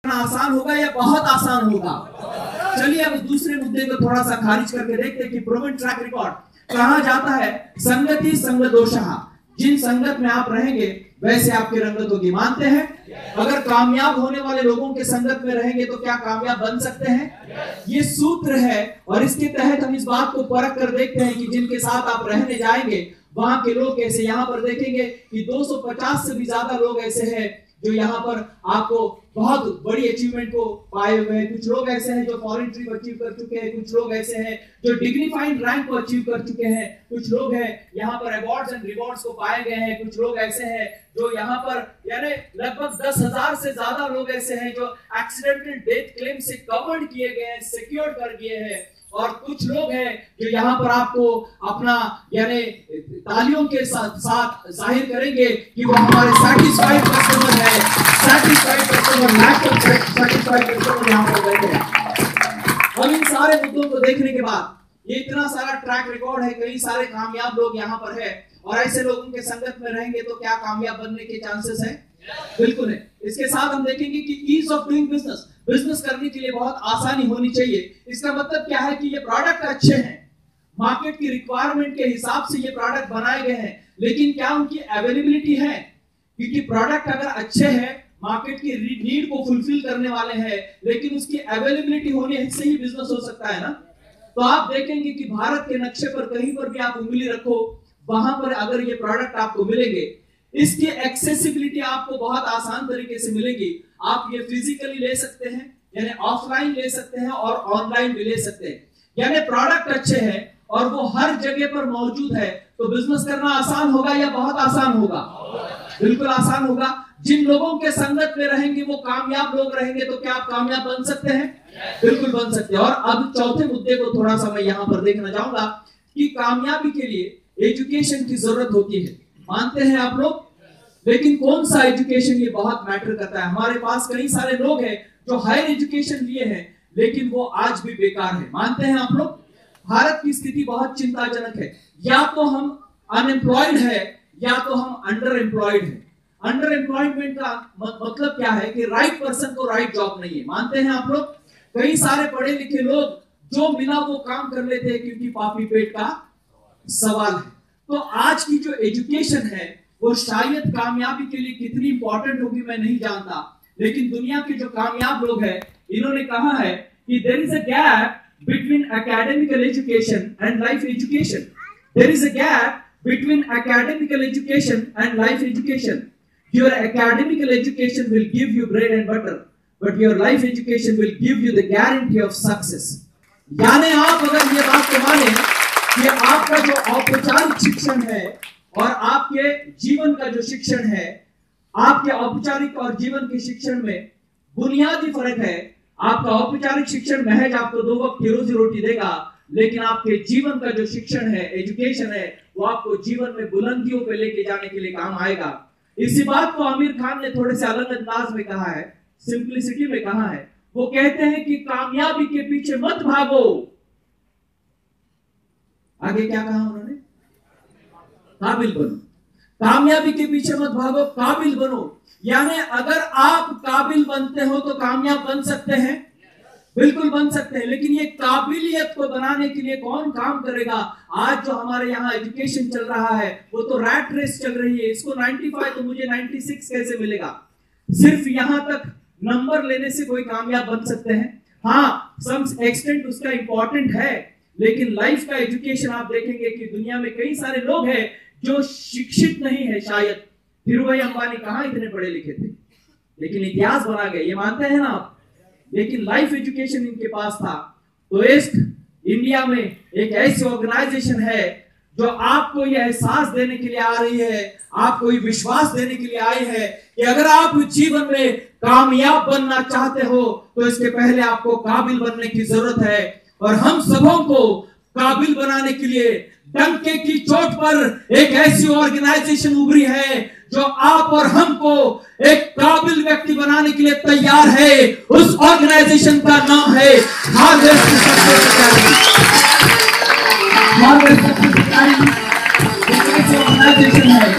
देखना आसान होगा या बहुत आसान होगा? चलिए अब दूसरे मुद्दे को थोड़ा सा खारिज करके देखते हैं कि प्रूवन ट्रैक रिकॉर्ड कहा जाता है संगति संग दोषः, जिन संगत में आप रहेंगे वैसे आपकी रंगत होगी। मानते हैं अगर कामयाब होने वाले लोगों के संगत में रहेंगे तो क्या कामयाब बन सकते हैं? ये सूत्र है और इसके तहत हम इस बात को परख कर देखते हैं कि जिनके साथ आप रहने जाएंगे वहां के लोग कैसे। यहाँ पर देखेंगे कि 250 से भी ज्यादा लोग ऐसे हैं जो यहाँ पर आपको बहुत बड़ी अचीवमेंट को पाए हुए हैं। कुछ लोग ऐसे हैं जो फॉरेन ट्रिप अचीव कर चुके हैं, कुछ लोग ऐसे हैं जो डिग्निफाइड रैंक को अचीव कर चुके हैं, कुछ लोग हैं यहाँ पर अवार्ड्स एंड रिवॉर्ड्स को पाए गए हैं, कुछ लोग ऐसे हैं जो यहाँ पर यानी लगभग 10,000 से ज्यादा लोग ऐसे हैं जो एक्सीडेंटल डेथ क्लेम से कवर्ड किए गए हैं, सिक्योर कर दिए हैं, और कुछ लोग हैं जो यहाँ पर आपको अपना यानी तालियों के साथ जाहिर करेंगे कि वो हमारे सैटिस्फाइड कस्टमर है, satisfied customer, lack of satisfied customer यहाँ पर बैठे हैं। अब इन सारे मुद्दों को देखने के बाद ये इतना सारा ट्रैक रिकॉर्ड है, कई सारे कामयाब लोग यहाँ पर है, और ऐसे लोगों के संगत में रहेंगे तो क्या कामयाब बनने के चांसेस है? बिल्कुल है। इसके साथ हम देखेंगे कि ease of doing business, business करने के लिए बहुत आसानी होनी चाहिए। इसका मतलब क्या है कि ये प्रोडक्ट अच्छे हैं, मार्केट की रिक्वायरमेंट के हिसाब से ये प्रोडक्ट बनाए गए हैं, लेकिन क्या उनकी अवेलेबिलिटी है? क्योंकि प्रोडक्ट अगर अच्छे हैं, मार्केट की नीड को फुलफिल करने वाले हैं, लेकिन उसकी अवेलेबिलिटी होने से ही बिजनेस हो सकता है ना। तो आप देखेंगे कि भारत के नक्शे पर कहीं पर भी आप उंगली रखो, वहां पर अगर ये प्रोडक्ट आपको मिलेंगे, इसकी एक्सेसिबिलिटी आपको बहुत आसान तरीके से मिलेगी। आप ये फिजिकली ले सकते हैं, यानी ऑफलाइन ले सकते हैं, और ऑनलाइन भी ले सकते हैं। यानी प्रोडक्ट अच्छे हैं और वो हर जगह पर मौजूद है, तो बिजनेस करना आसान होगा या बहुत आसान होगा? बिल्कुल आसान होगा। जिन लोगों के संगत में रहेंगे वो कामयाब लोग रहेंगे, तो क्या आप कामयाब बन सकते हैं? बिल्कुल बन सकते हैं। और अब चौथे मुद्दे को थोड़ा सा मैं यहाँ पर देखना चाहूंगा कि कामयाबी के लिए एजुकेशन की जरूरत होती है। मानते हैं आप लोग? लेकिन कौन सा एजुकेशन, ये बहुत मैटर करता है। हमारे पास कई सारे लोग हैं जो हायर एजुकेशन लिए हैं लेकिन वो आज भी बेकार है। मानते हैं आप लोग? भारत की स्थिति बहुत चिंताजनक है। या तो हम अनएम्प्लॉयड है या तो हम अंडर एम्प्लॉयड है। अंडर एम्प्लॉयमेंट का मतलब क्या है कि राइट पर्सन को राइट जॉब नहीं है। मानते हैं आप लोग? कई सारे पढ़े लिखे लोग जो मिला वो काम कर लेते हैं क्योंकि पापी पेट का सवाल है। तो आज की जो एजुकेशन है वो शायद कामयाबी के लिए कितनी इंपॉर्टेंट होगी मैं नहीं जानता, लेकिन दुनिया के जो कामयाब लोग हैं इन्होंने कहा है कि there is a gap between academical education and life education. There is a gap between academical education and life education. Your academical education will give you bread and butter, but your life education will give you the guarantee of success. यानी आप अगर ये बात को माने कि आपका जो औपचारिक शिक्षण है और आपके जीवन का जो शिक्षण है, आपके औपचारिक और जीवन के शिक्षण में बुनियादी फर्क है। आपका औपचारिक शिक्षण महज आपको 2 वक्त की रोजी रोटी देगा, लेकिन आपके जीवन का जो शिक्षण है, एजुकेशन है, वो आपको जीवन में बुलंदियों पे लेके जाने के लिए काम आएगा। इसी बात को आमिर खान ने थोड़े से अलग अंदाज में कहा है, सिंप्लिसिटी में कहा है। वो कहते हैं कि कामयाबी के पीछे मत भागो। आगे क्या कहा उन्होंने? काबिल बनो। कामयाबी के पीछे मत भागो, काबिल बनो। यानी अगर आप काबिल बनते हो तो कामयाब बन सकते हैं, बिल्कुल बन सकते हैं। लेकिन ये काबिलियत को बनाने के लिए कौन काम करेगा? आज जो हमारे यहाँ एजुकेशन चल रहा है वो तो रैट रेस चल रही है। इसको 95 तो मुझे 96 कैसे मिलेगा? सिर्फ यहां तक नंबर लेने से कोई कामयाब बन सकते हैं? हाँ, सम एक्सटेंट उसका इंपॉर्टेंट है, लेकिन लाइफ का एजुकेशन आप देखेंगे कि दुनिया में कई सारे लोग हैं जो शिक्षित नहीं है। शायद धीरूभाई अंबानी कहां इतने पढ़े लिखे थे, लेकिन इतिहास बना गए, ये मानते हैं ना आप? लेकिन लाइफ एजुकेशन इनके पास था। तो इस इंडिया में एक ऐसी ऑर्गेनाइजेशन है जो आपको यह एहसास देने के लिए आ रही है, आपको ये विश्वास देने के लिए आई है कि अगर आप जीवन में कामयाब बनना चाहते हो तो इसके पहले आपको काबिल बनने की जरूरत है। और हम सबों को काबिल बनाने के लिए डंके की चोट पर एक ऐसी ऑर्गेनाइजेशन उभरी है जो आप और हमको एक काबिल व्यक्ति बनाने के लिए तैयार है। उस ऑर्गेनाइजेशन का नाम है harvest success academy. Harvest success academy एक ऐसी ऑर्गेनाइजेशन है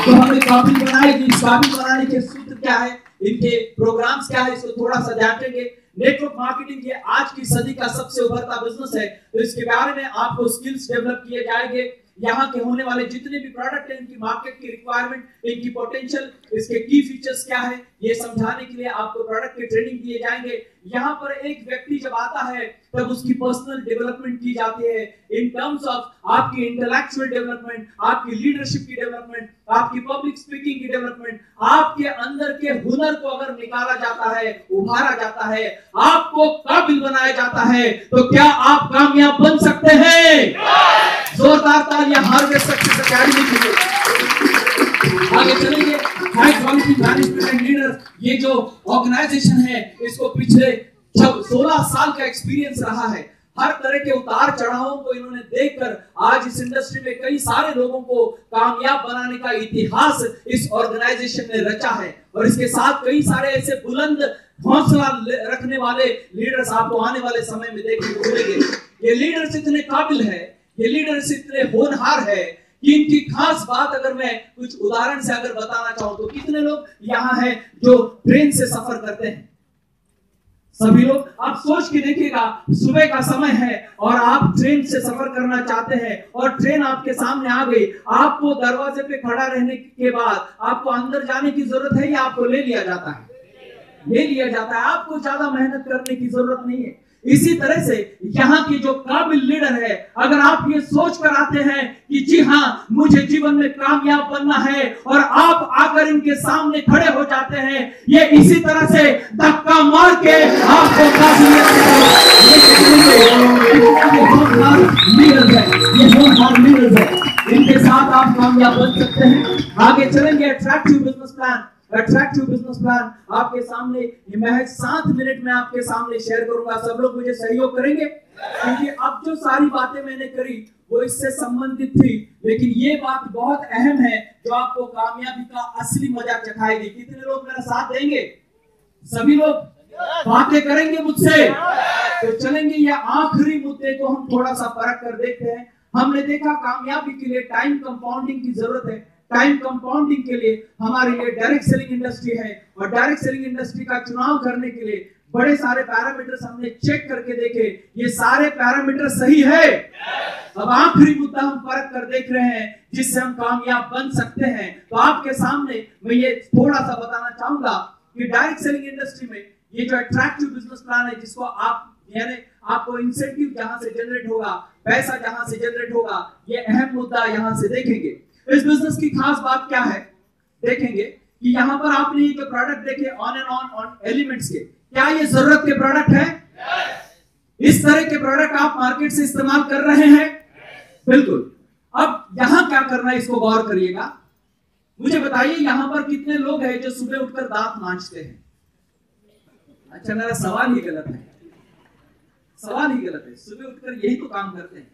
जो हमें काबिल बनाएगी। इस काबिल बनाने के सूत्र क्या है? इनके प्रोग्राम्स क्या है, इसको थोड़ा सा जानेंगे। नेटवर्क मार्केटिंग ये आज की सदी का सबसे उभरता बिजनेस है, तो इसके बारे में आपको स्किल्स डेवलप किए जाएंगे। यहाँ के होने वाले जितने भी प्रोडक्ट हैं, इनकी मार्केट की रिक्वायरमेंट, इनकी पोटेंशियल, इसके की फीचर्स क्या है, ये समझाने के लिए आपको प्रोडक्ट की ट्रेनिंग दिए जाएंगे। यहाँ पर एक व्यक्ति जब आता है तब उसकी पर्सनल डेवलपमेंट की जाती है इन टर्म्स ऑफ आपकी इंटेलेक्चुअल डेवलपमेंट, आपकी लीडरशिप की डेवलपमेंट, आपकी पब्लिक स्पीकिंग की डेवलपमेंट। आपके अंदर के हुनर को अगर निकाला जाता है, उभारा जाता है, आपको काबिल बनाया जाता है, तो क्या आप कामयाब बन सकते हैं? जोरदार तालियां हार्वेस्ट सक्सेस एकेडमी के लिए। आगे चलेंगे। High quality management and leaders, ये जो ऑर्गेनाइजेशन है इसको पिछले 16 साल का एक्सपीरियंस रहा है। हर तरह के उतार चढ़ावों को इन्होंने देखकर आज इस इंडस्ट्री में कई सारे लोगों को कामयाब बनाने का इतिहास इस ऑर्गेनाइजेशन ने रचा है। और इसके साथ कई सारे ऐसे बुलंद हौसला रखने वाले लीडर्स आपको आने वाले समय में देखने को मिलेंगे। ये लीडर्स इतने काबिल है, ये लीडर्स इतने होनहार है कि इनकी खास बात अगर मैं कुछ उदाहरण से अगर बताना चाहूं तो कितने लोग यहाँ हैं जो ट्रेन से सफर करते हैं? सभी लोग। आप सोच के देखिएगा, सुबह का समय है और आप ट्रेन से सफर करना चाहते हैं और ट्रेन आपके सामने आ गई। आपको दरवाजे पे खड़ा रहने के बाद आपको अंदर जाने की जरूरत है या आपको ले लिया जाता है? ले लिया जाता है। आपको ज्यादा मेहनत करने की जरूरत नहीं है। इसी तरह से यहाँ की जो काबिल लीडर है, अगर आप ये सोच कर आते हैं कि जी हाँ मुझे जीवन में कामयाब बनना है और आप आकर इनके सामने खड़े हो जाते हैं, ये इसी तरह से धक्का मार के आपको काबिलियत इनके साथ आप कामयाब बन सकते हैं। आगे चलेंगे। Attractive business plan. Attractive business plan आपके सामने महज 7 मिनट में आपके सामने शेयर करूंगा। सब लोग मुझे सहयोग करेंगे क्योंकि अब जो सारी बातें मैंने करी वो इससे संबंधित थी, लेकिन ये बात बहुत अहम है जो आपको कामयाबी का असली मजा चखाएगी। कितने लोग मेरा साथ देंगे? सभी लोग बातें करेंगे मुझसे? तो चलेंगे। ये आखिरी मुद्दे को हम थोड़ा सा परख कर देखते हैं। हमने देखा कामयाबी के लिए टाइम कंपाउंडिंग की जरूरत है। टाइम कंपाउंडिंग के लिए हमारे लिए डायरेक्ट सेलिंग इंडस्ट्री है और डायरेक्ट सेलिंग इंडस्ट्री का चुनाव करने के लिए बड़े सारे पैरामीटर्स हमने चेक करके देखे, ये सारे पैरामीटर सही है। अब आखिरी मुद्दा हम परख कर देख रहे हैं जिससे हम कामयाब बन सकते हैं। तो आपके सामने मैं ये थोड़ा सा बताना चाहूंगा कि डायरेक्ट सेलिंग इंडस्ट्री में ये जो अट्रैक्टिव बिजनेस प्लान है, जिसको आप यानी आपको इंसेंटिव जहां से जनरेट होगा, पैसा जहां से जनरेट होगा, ये अहम मुद्दा यहां से देखेंगे। इस बिजनेस की खास बात क्या है देखेंगे कि यहां पर आपने ये जो प्रोडक्ट देखे ऑन एंड ऑन एलिमेंट्स के, क्या ये जरूरत के प्रोडक्ट है? इस तरह के प्रोडक्ट आप मार्केट से इस्तेमाल कर रहे हैं? बिल्कुल। अब यहां क्या करना है इसको गौर करिएगा। मुझे बताइए यहां पर कितने लोग हैं जो सुबह उठकर दांत मांजते हैं? अच्छा, मेरा सवाल ही गलत है। सवाल ही गलत है। सुबह उठकर यही तो काम करते हैं।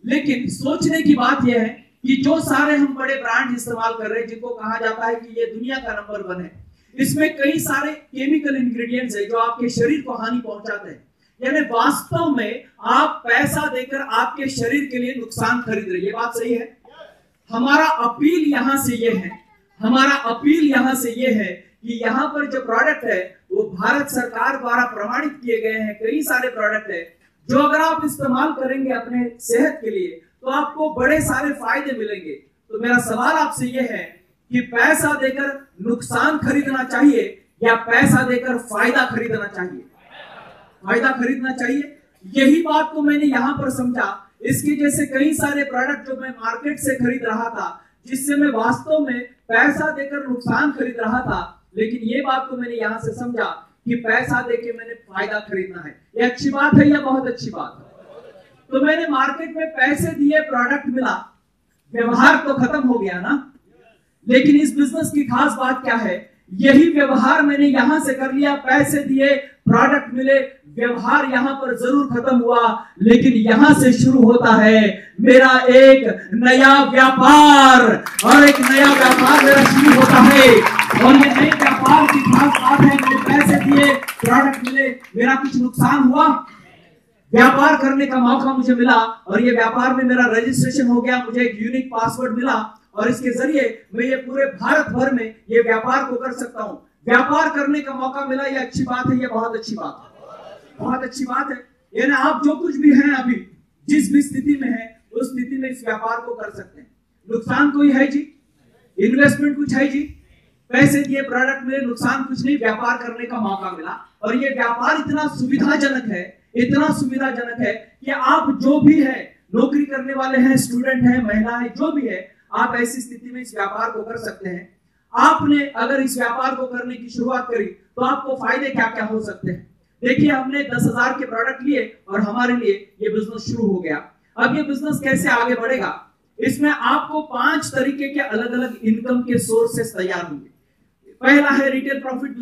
लेकिन सोचने की बात यह है कि जो सारे हम बड़े ब्रांड इस्तेमाल कर रहे हैं, जिनको कहा जाता है कि ये दुनिया का नंबर 1 है, इसमें कई सारे केमिकल इंग्रेडिएंट्स है जो आपके शरीर को हानि पहुंचाते हैं। यानी वास्तव में आप पैसा देकर आपके शरीर के लिए नुकसान खरीद रहे हैं। ये बात सही है। हमारा अपील यहां से ये है, हमारा अपील यहां से ये है कि यहां पर जो प्रोडक्ट है वो भारत सरकार द्वारा प्रमाणित किए गए हैं। कई सारे प्रोडक्ट है जो अगर आप इस्तेमाल करेंगे अपने सेहत के लिए तो आपको बड़े सारे फायदे मिलेंगे। तो मेरा सवाल आपसे यह है कि पैसा देकर नुकसान खरीदना चाहिए या पैसा देकर फायदा खरीदना चाहिए? फायदा खरीदना चाहिए। यही बात को मैंने यहां पर समझा। इसके जैसे कई सारे प्रोडक्ट जो मैं मार्केट से खरीद रहा था, जिससे मैं वास्तव में पैसा देकर नुकसान खरीद रहा था, लेकिन ये बात को मैंने यहां से समझा कि पैसा देके मैंने फायदा खरीदना है। ये अच्छी बात है या बहुत अच्छी बात है? तो मैंने मार्केट में पैसे दिए, प्रोडक्ट मिला, व्यवहार तो खत्म हो गया ना। लेकिन इस बिजनेस की खास बात क्या है? यही व्यवहार मैंने यहां से कर लिया, पैसे दिए, प्रोडक्ट मिले, व्यवहार यहां पर जरूर खत्म हुआ, लेकिन यहां से शुरू होता है मेरा एक नया व्यापार। और एक नया व्यापार मेरा शुरू होता है और ये नए व्यापार की खास बात है, मैंने पैसे दिए, प्रोडक्ट मिले, मेरा कुछ नुकसान हुआ? व्यापार करने का मौका मुझे मिला और ये व्यापार में मेरा रजिस्ट्रेशन हो गया, मुझे एक यूनिक पासवर्ड मिला और इसके जरिए मैं ये पूरे भारत भर में ये व्यापार को कर सकता हूं। व्यापार करने का मौका मिला, ये अच्छी बात है, ये बहुत अच्छी बात है, बहुत अच्छी बात है। यानी आप जो कुछ भी हैं अभी जिस भी स्थिति में है उस स्थिति में इस व्यापार को कर सकते हैं। नुकसान कोई है जी? इन्वेस्टमेंट कुछ है जी? पैसे दिए, प्रोडक्ट मिले, नुकसान कुछ नहीं, व्यापार करने का मौका मिला। और ये व्यापार इतना सुविधाजनक है, इतना सुविधाजनक है कि आप जो भी है, नौकरी करने वाले हैं, स्टूडेंट हैं, महिला है, जो भी है, आप ऐसी स्थिति में इस व्यापार को कर सकते हैं। आपने अगर इस व्यापार को करने की शुरुआत करी तो आपको फायदे क्या क्या हो सकते हैं। देखिए, हमने 10,000 के प्रोडक्ट लिए और हमारे लिए ये बिजनेस शुरू हो गया। अब ये बिजनेस कैसे आगे बढ़ेगा, इसमें आपको 5 तरीके के अलग अलग इनकम के सोर्सेस तैयार होंगे। पहला है रिटेल प्रॉफिट।